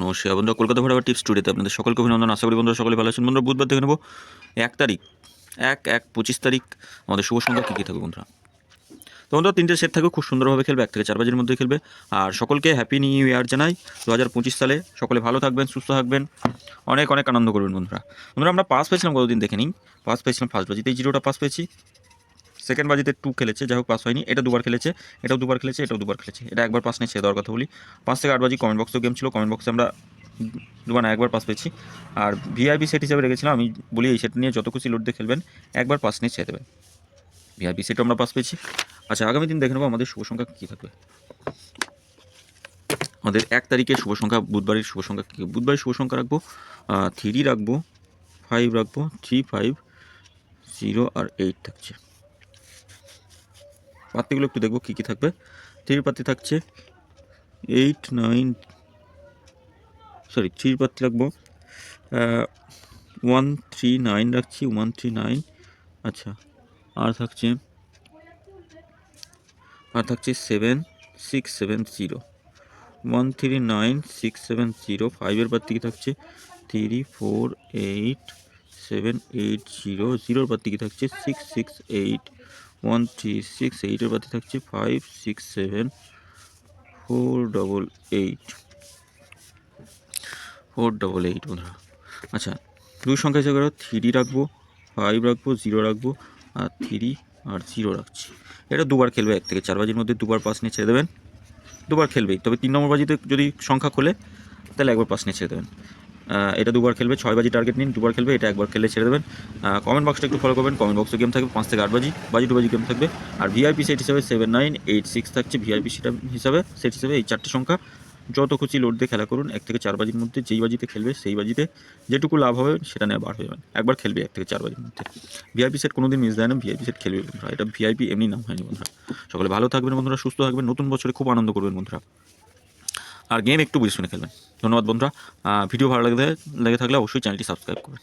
নমস্কার বন্ধুরা, কলকাতা ভোর টিপস স্টুডিওতে আপনাদের সকলকে অভিনন্দন। আশা করি বন্ধুরা সকলে ভালো আছেন। বন্ধুরা, বুধবার দেখে নেব 1 তারিখ 1/1/25 তারিখ আমাদের শুভ সংখ্যা কী কী থাকবে বন্ধুরা। তো বন্ধুরা, 3টে সেট থাকবে, খুব সুন্দরভাবে খেলবে, 1 থেকে 4 বাজির মধ্যে খেলবে। আর সকলকে হ্যাপি নিউ ইয়ার জানাই। 2025 সালে সকলে ভালো থাকবেন, সুস্থ থাকবেন, অনেক অনেক আনন্দ করবেন বন্ধুরা। বন্ধুরা, আমরা পাস পেয়েছিলাম কতদিন দেখে নিই। পাস পেয়েছিলাম ফার্স্ট বাজিতেই 0টা পাস পেয়েছি। সেকেন্ড বাজিতে 2 খেলেছে, যাই হোক পাস হয়নি। এটা দুবার খেলেছে, এটাও দুবার খেলেছে, এটাও দুবার খেলেছে। এটা একবার পাস নিয়ে ছেড়ে দেওয়ার কথা বলি। 5 থেকে 8 বাজি কমেন্ট বক্সেও গেম ছিল, কমেন্ট বক্সে আমরা দুবার না একবার পাস পেয়েছি। আর ভিআইপি সেট হিসাবে রেখেছিলাম, আমি বলি এই সেট নিয়ে যত খুশি লোড দিয়ে খেলবেন, একবার পাস নিয়ে ছেড়ে দেবেন। ভিআইপি সেটও আমরা পাস পেয়েছি। আচ্ছা, আগামী দিন দেখে নেবো আমাদের শুভ সংখ্যা কী থাকবে। আমাদের 1 তারিখের শুভ সংখ্যা, বুধবারের শুভ সংখ্যা কী? বুধবারের শুভ সংখ্যা রাখবো 3 রাখবো, 5 রাখবো, 3, 5, 0 আর 8 থাকছে। পাত্তিগুলো একটু দেখবো কী কী থাকবে। 3 পাত্তি থাকছে 8, 9, 3 পাত্তি রাখবো 1, 3, 9 রাখছি, 1, 3, 9। আচ্ছা, আর থাকছে 7, 6, 7, 0, 1, 3, 9, 6, 7, 0। 5-এর পাত্তি কি থাকছে 3, 4, 8, 7, 8, 0। 0-এর পাত্তি কি থাকছে 6, 6, 8, 1, 3, 6। 8-এর পাত্তি থাকছে 5, 6, 7, 4, 8, 4, 8 বন্ধুরা। আচ্ছা, দুই সংখ্যা হিসেবে 3 রাখবো, 5 রাখবো, 0 রাখবো, আর 3 আর 0 রাখছি। এটা দুবার খেলবে, 1 থেকে 4 বাজির মধ্যে দুবার পাস নিয়ে ছেড়ে দেবেন। দুবার খেলবেই, তবে 3 নম্বর বাজিতে যদি সংখ্যা খোলে তাহলে একবার পাস নিয়ে ছেড়ে দেবেন। এটা দুবার খেলবে, 6 বাজি টার্গেট নিন, দুবার খেলবে, এটা একবার খেলে ছেড়ে দেবেন। কমেন্ট বক্সটা একটু ফলো করবেন, কমেন্ট বক্সে গেম থাকবে 5 থেকে 8 বাজি 2 বাজি গেম থাকবে। আর ভিআইপি সেট হিসাবে 7, 9, 8, 6 থাকছে। ভিআইপি সেট হিসাবে এই 4টে সংখ্যা যত খুশি লোড দিয়ে খেলা করুন। 1 থেকে 4 বাজির মধ্যে যেই বাজিতে খেলবে সেই বাজিতে যেটুকু লাভ হবে সেটা নিয়ে বার হয়ে যাবেন। একবার খেলবে 1 থেকে 4 বাজির মধ্যে। ভিআইপি সেট কোনোদিন মিস দেয় না, ভিআইপি সেট খেলবে বন্ধুরা। এটা ভিআইপি এমনি নাম হয়নি বন্ধুরা। সকলে ভালো থাকবেন বন্ধুরা, সুস্থ থাকবেন, নতুন বছরে খুব আনন্দ করবেন বন্ধুরা। আর গেম একটু বুঝে শুনে খেলবেন। ধন্যবাদ বন্ধুরা। ভিডিও ভালো লেগে থাকলে অবশ্যই চ্যানেলটি সাবস্ক্রাইব করবেন।